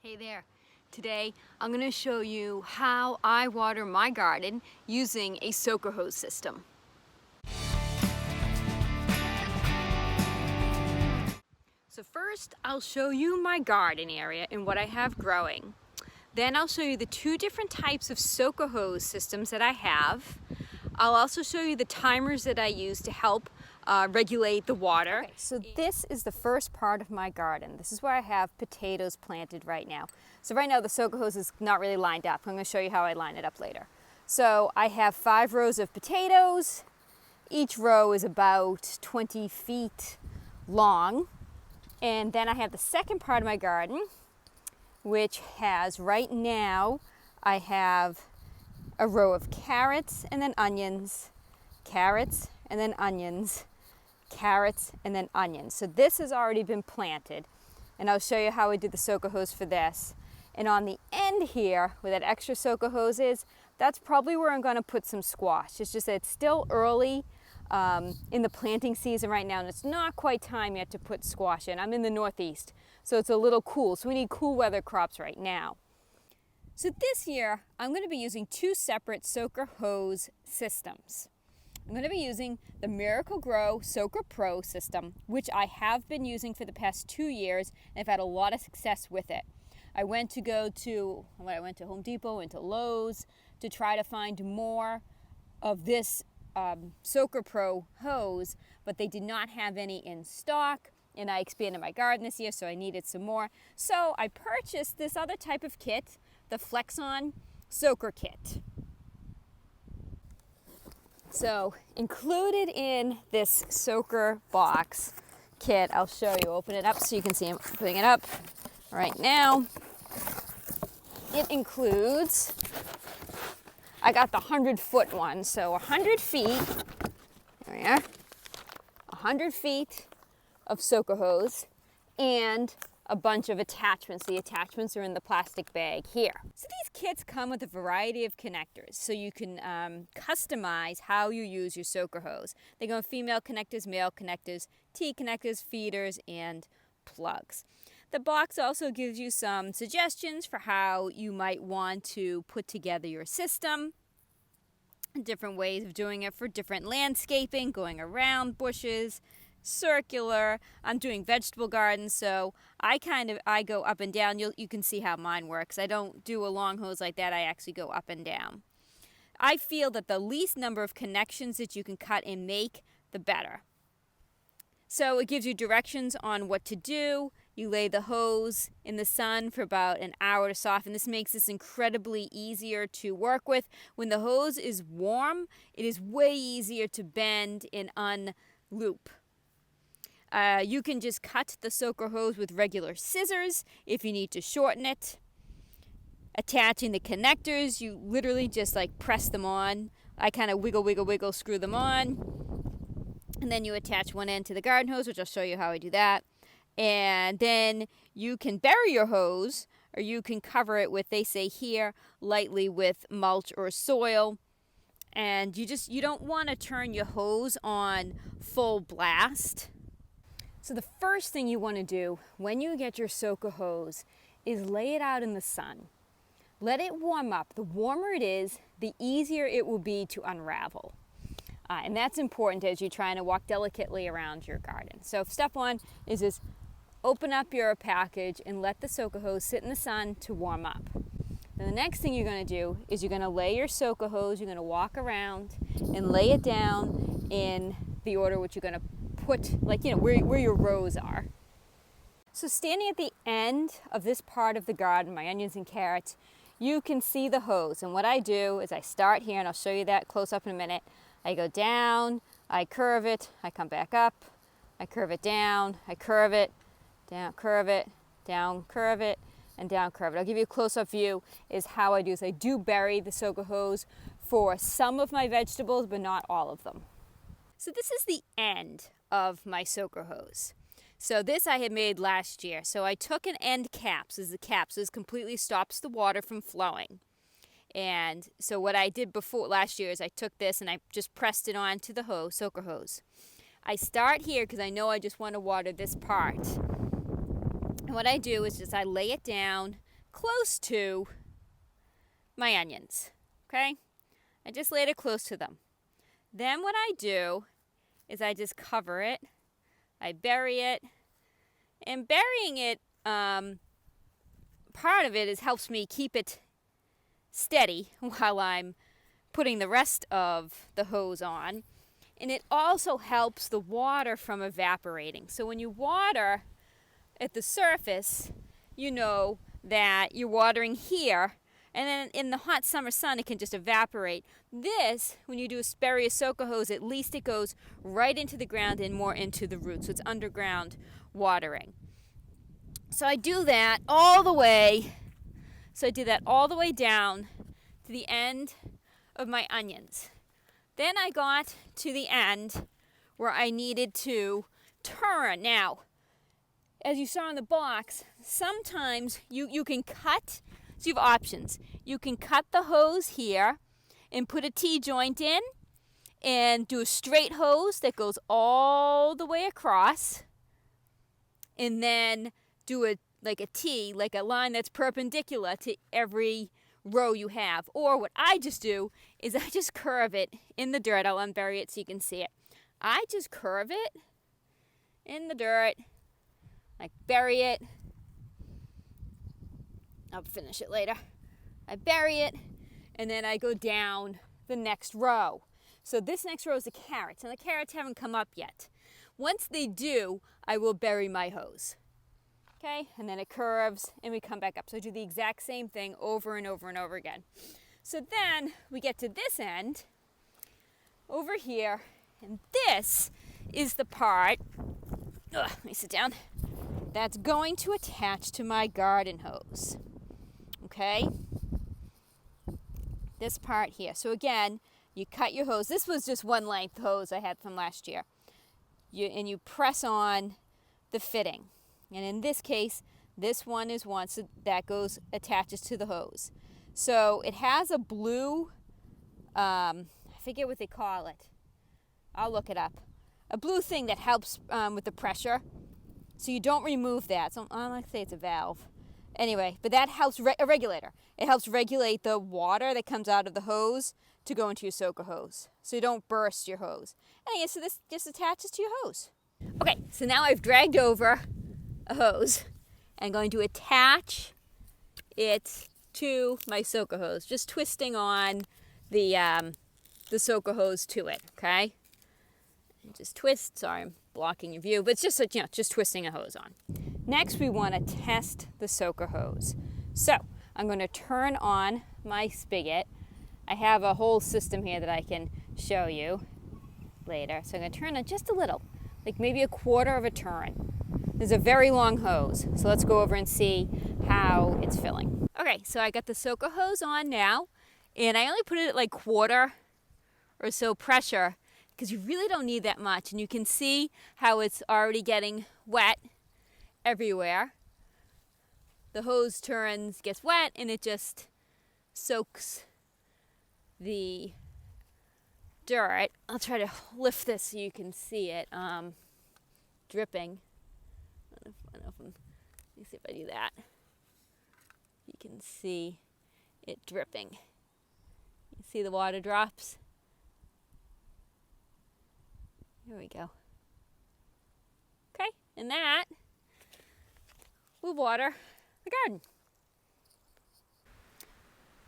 Hey there. Today I'm going to show you how I water my garden using a soaker hose system. So first I'll show you my garden area and what I have growing. Then I'll show you the two different types of soaker hose systems that I have. I'll also show you the timers that I use to help regulate the water. Okay, so this is the first part of my garden. This is where I have potatoes planted right now. So right now the soaker hose is not really lined up. I'm going to show you how I line it up later. So I have 5 rows of potatoes. Each row is about 20 feet long. And then I have the second part of my garden, which has right now, I have a row of carrots and then onions, carrots and then onions, carrots and then onions. So this has already been planted, and I'll show you how I did the soaker hose for this. And on the end here, where that extra soaker hose is, that's probably where I'm going to put some squash. It's just that it's still early in the planting season right now, and it's not quite time yet to put squash in. I'm in the Northeast, so it's a little cool. So we need cool weather crops right now. So this year, I'm going to be using 2 separate soaker hose systems. I'm going to be using the Miracle-GRO Soaker Pro system, which I have been using for the past 2 years, and I've had a lot of success with it. I went to Home Depot, went to Lowe's to try to find more of this Soaker Pro hose, but they did not have any in stock, and I expanded my garden this year, so I needed some more. So I purchased this other type of kit, the Flexon Soaker Kit. So included in this soaker box kit, I'll show you, open it up so you can see I'm putting it up right now. It includes, I got the 100-foot one, so 100 feet, there we are, 100 feet of soaker hose and a bunch of attachments. The attachments are in the plastic bag here. So these kits come with a variety of connectors, so you can customize how you use your soaker hose. They go in female connectors, male connectors, T-connectors, feeders, and plugs. The box also gives you some suggestions for how you might want to put together your system, different ways of doing it for different landscaping, going around bushes, circular. I'm doing vegetable gardens, so I go up and down. You can see how mine works. I don't do a long hose like that. I actually go up and down. I feel that the least number of connections that you can cut and make, the better. So it gives you directions on what to do. You lay the hose in the sun for about an hour to soften. This makes this incredibly easier to work with. When the hose is warm, it is way easier to bend and unloop. You can just cut the soaker hose with regular scissors if you need to shorten it. Attaching the connectors, you literally just press them on. I kind of wiggle, screw them on. And then you attach one end to the garden hose, which I'll show you how I do that. And then you can bury your hose, or you can cover it with, they say here, lightly with mulch or soil. And you don't want to turn your hose on full blast. So the first thing you want to do when you get your soaker hose is lay it out in the sun. Let it warm up. The warmer it is, the easier it will be to unravel. And that's important as you're trying to walk delicately around your garden. So step 1 is just open up your package and let the soaker hose sit in the sun to warm up. Then the next thing you're going to do is you're going to lay your soaker hose, you're going to walk around and lay it down in the order which you're going to put, where your rows are. So standing at the end of this part of the garden, my onions and carrots, you can see the hose. And what I do is I start here, and I'll show you that close up in a minute. I go down, I curve it, I come back up, I curve it down, I curve it, down, curve it, down, curve it, and down, curve it. I'll give you a close-up view is how I do this. I do bury the soaker hose for some of my vegetables, but not all of them. So this is the end of my soaker hose. So this I had made last year. So I took an end cap. So the cap, so this completely stops the water from flowing. And so what I did before last year is I took this and I just pressed it onto the soaker hose. I start here because I know I just want to water this part. And what I do is just I lay it down close to my onions, okay? I just laid it close to them. Then what I do is I just cover it, I bury it, and burying it, part of it helps me keep it steady while I'm putting the rest of the hose on. And it also helps the water from evaporating. So when you water at the surface, you know that you're watering here, and then in the hot summer sun it can just evaporate. This, when you do bury a soaker hose, at least it goes right into the ground and more into the roots, so it's underground watering. So I do that all the way. So I do that all the way down to the end of my onions. Then I got to the end where I needed to turn. Now, as you saw in the box, sometimes you can cut, so you have options. You can cut the hose here and put a T-joint in and do a straight hose that goes all the way across, and then do a T, like a line that's perpendicular to every row you have. Or what I just do is I just curve it in the dirt. I'll unbury it so you can see it. I just curve it in the dirt. I bury it. I'll finish it later. I bury it, and then I go down the next row. So this next row is the carrots, and the carrots haven't come up yet. Once they do, I will bury my hose. Okay, and then it curves, and we come back up. So I do the exact same thing over and over and over again. So then we get to this end, over here, and this is the part, let me sit down, that's going to attach to my garden hose. Okay? This part here. So again, you cut your hose. This was just one length hose I had from last year. You press on the fitting. And in this case, this one is one, so that attaches to the hose. So it has a blue, I forget what they call it. I'll look it up. A blue thing that helps with the pressure. So you don't remove that. So I like to say it's a valve. Anyway, but that helps, a regulator. It helps regulate the water that comes out of the hose to go into your soaker hose. So you don't burst your hose. Anyway, so this just attaches to your hose. Okay, so now I've dragged over a hose. I'm going to attach it to my soaker hose, just twisting on the soaker hose to it, okay? And just twist, sorry I'm blocking your view, but it's just, just twisting a hose on. Next, we want to test the soaker hose. So I'm going to turn on my spigot. I have a whole system here that I can show you later. So I'm going to turn it just a little, like maybe a quarter of a turn. This is a very long hose, so let's go over and see how it's filling. Okay, so I got the soaker hose on now, and I only put it at like quarter or so pressure because you really don't need that much, and you can see how it's already getting wet everywhere. The hose gets wet, and it just soaks the dirt. I'll try to lift this so you can see it dripping. Let me see if I do that. You can see it dripping. You see the water drops? Here we go. Okay, and that will water the garden.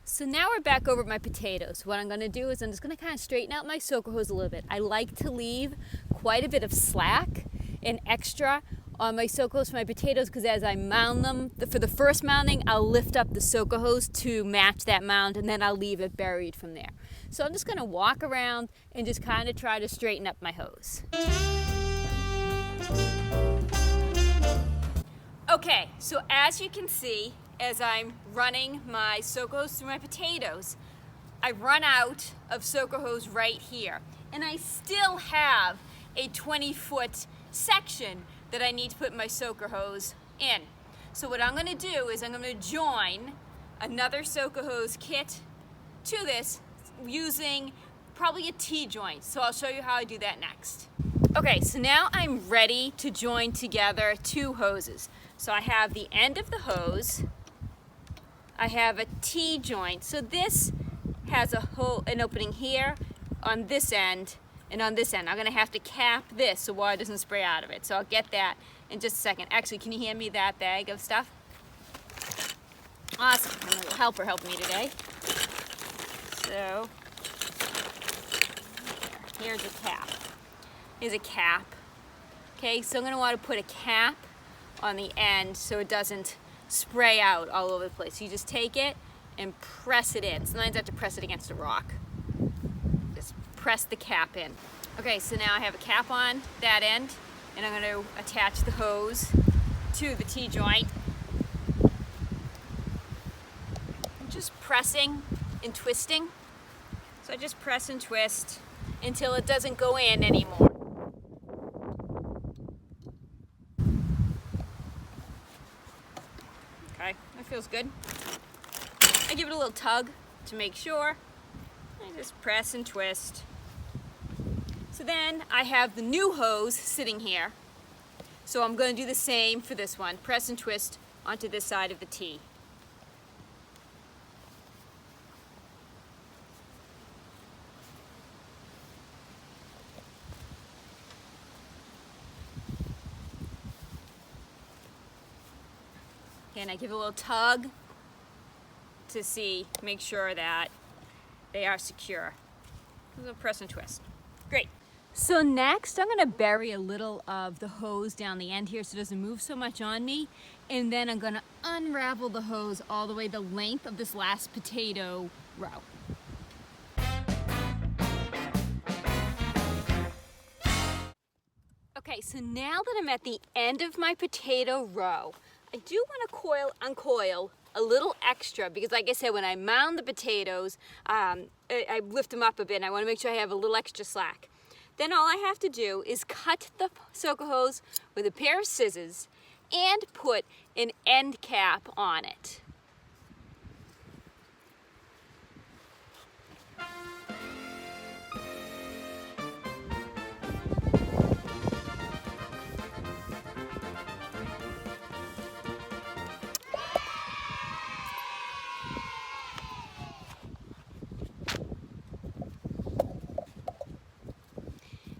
So now we're back over at my potatoes. What I'm going to do is I'm just going to kind of straighten out my soaker hose a little bit. I like to leave quite a bit of slack and extra on my soaker hose for my potatoes because as I mound them, for the first mounding, I'll lift up the soaker hose to match that mound, and then I'll leave it buried from there. So I'm just going to walk around and just kind of try to straighten up my hose. Okay, so as you can see, as I'm running my soaker hose through my potatoes, I run out of soaker hose right here. And I still have a 20-foot section that I need to put my soaker hose in. So what I'm going to do is I'm going to join another soaker hose kit to this using probably a T-joint. So I'll show you how I do that next. Okay, so now I'm ready to join together two hoses. So I have the end of the hose I have a T-joint. So this has a hole, an opening here on this end and on this end. I'm gonna have to cap this so water doesn't spray out of it. So I'll get that in just a second. Actually, can you hand me that bag of stuff? Awesome, I'm a little helper helping me today. So, here's a cap. Here's a cap. Okay, so I'm gonna want to put a cap on the end so it doesn't spray out all over the place. So you just take it and press it in. Sometimes I have to press it against a rock. Just press the cap in. Okay, so now I have a cap on that end, and I'm going to attach the hose to the T-joint. I'm just pressing and twisting. So I just press and twist until it doesn't go in anymore. Okay, that feels good. I give it a little tug to make sure. I just press and twist. So then I have the new hose sitting here. So I'm going to do the same for this one. Press and twist onto this side of the T. And I give a little tug to make sure that they are secure. A little press and twist. Great. So next I'm going to bury a little of the hose down the end here so it doesn't move so much on me. And then I'm going to unravel the hose all the way the length of this last potato row. Okay, so now that I'm at the end of my potato row, I do want to uncoil a little extra because, like I said, when I mound the potatoes, I lift them up a bit and I want to make sure I have a little extra slack. Then all I have to do is cut the soaker hose with a pair of scissors and put an end cap on it.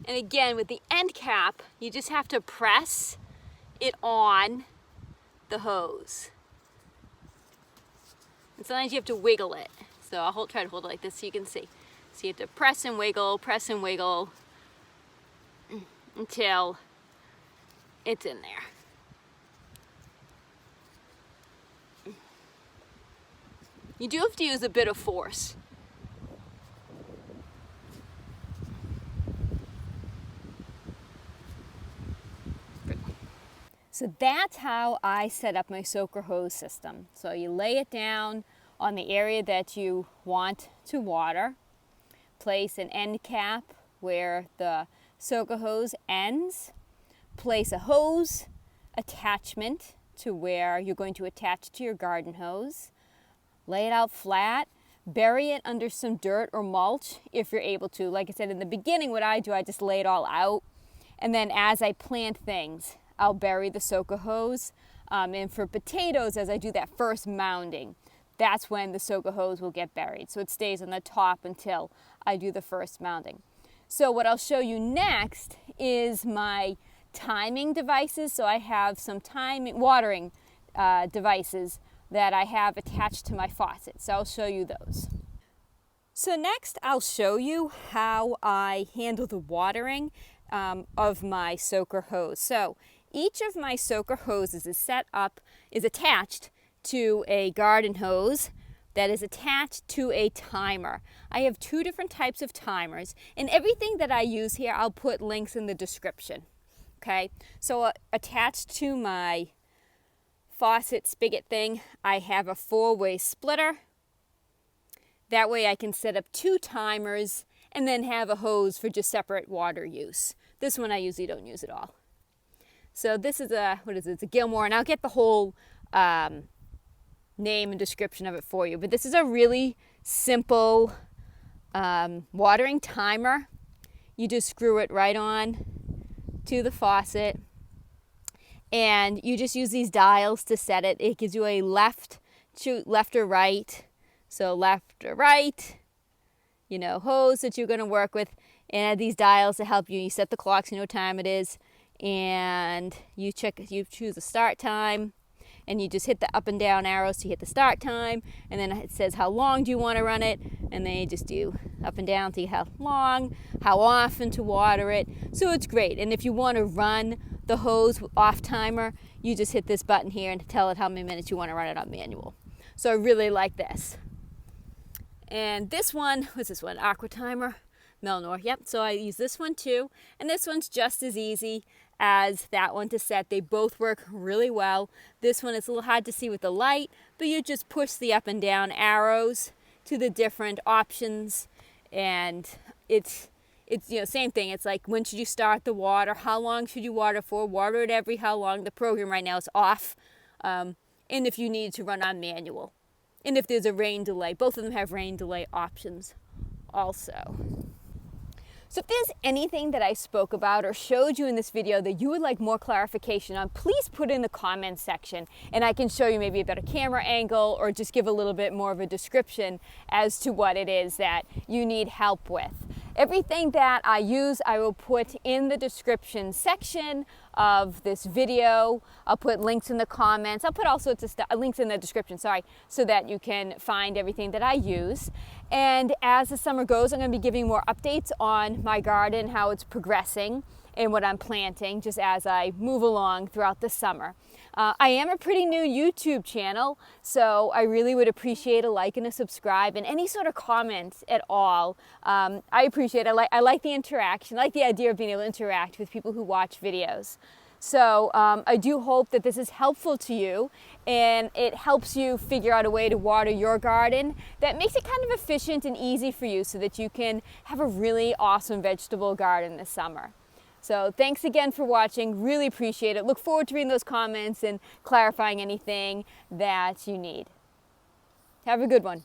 And again, with the end cap, you just have to press it on the hose. And sometimes you have to wiggle it. So I'll try to hold it like this so you can see. So you have to press and wiggle until it's in there. You do have to use a bit of force. So that's how I set up my soaker hose system. So you lay it down on the area that you want to water, place an end cap where the soaker hose ends, place a hose attachment to where you're going to attach to your garden hose, lay it out flat, bury it under some dirt or mulch if you're able to. Like I said in the beginning, what I do, I just lay it all out, and then as I plant things, I'll bury the soaker hose. And for potatoes, as I do that first mounding, that's when the soaker hose will get buried. So it stays on the top until I do the first mounding. So what I'll show you next is my timing devices. So I have some watering devices that I have attached to my faucet. So I'll show you those. So next I'll show you how I handle the watering of my soaker hose. So each of my soaker hoses is attached to a garden hose that is attached to a timer. I have two different types of timers, and everything that I use here, I'll put links in the description. Okay, so attached to my faucet spigot thing, I have a 4-way splitter. That way I can set up 2 timers and then have a hose for just separate water use. This one I usually don't use at all. So this is it's a Gilmour, and I'll get the whole name and description of it for you. But this is a really simple watering timer. You just screw it right on to the faucet, and you just use these dials to set it. It gives you a left shoot left or right. So left or right, you know, hose that you're going to work with, and these dials to help you. You set the clocks, you know what time it is, and you choose the start time, and you just hit the up and down arrows to hit the start time, and then it says how long do you want to run it, and then you just do up and down to how long, how often to water it. So it's great. And if you want to run the hose off timer, you just hit this button here and tell it how many minutes you want to run it on manual. So I really like this. And this one, what's this one? Aqua timer, Melnor. Yep, so I use this one too. And this one's just as easy as that one to set. They both work really well. This one is a little hard to see with the light, but you just push the up and down arrows to the different options, and it's you know, same thing. It's like, when should you start the water? How long should you water for? Water it every how long. The program right now is off, and if you need to run on manual, and if there's a rain delay. Both of them have rain delay options also. So if there's anything that I spoke about or showed you in this video that you would like more clarification on, please put it in the comments section, and I can show you maybe a better camera angle or just give a little bit more of a description as to what it is that you need help with. Everything that I use, I will put in the description section of this video. I'll put links in the comments. I'll put all sorts of stuff, links in the description, sorry, so that you can find everything that I use. And as the summer goes, I'm going to be giving more updates on my garden, how it's progressing, and what I'm planting, just as I move along throughout the summer. I am a pretty new YouTube channel, so I really would appreciate a like and a subscribe, and any sort of comments at all. I appreciate it. I like the interaction. I like the idea of being able to interact with people who watch videos. So I do hope that this is helpful to you, and it helps you figure out a way to water your garden that makes it kind of efficient and easy for you, so that you can have a really awesome vegetable garden this summer. So thanks again for watching. Really appreciate it. Look forward to reading those comments and clarifying anything that you need. Have a good one.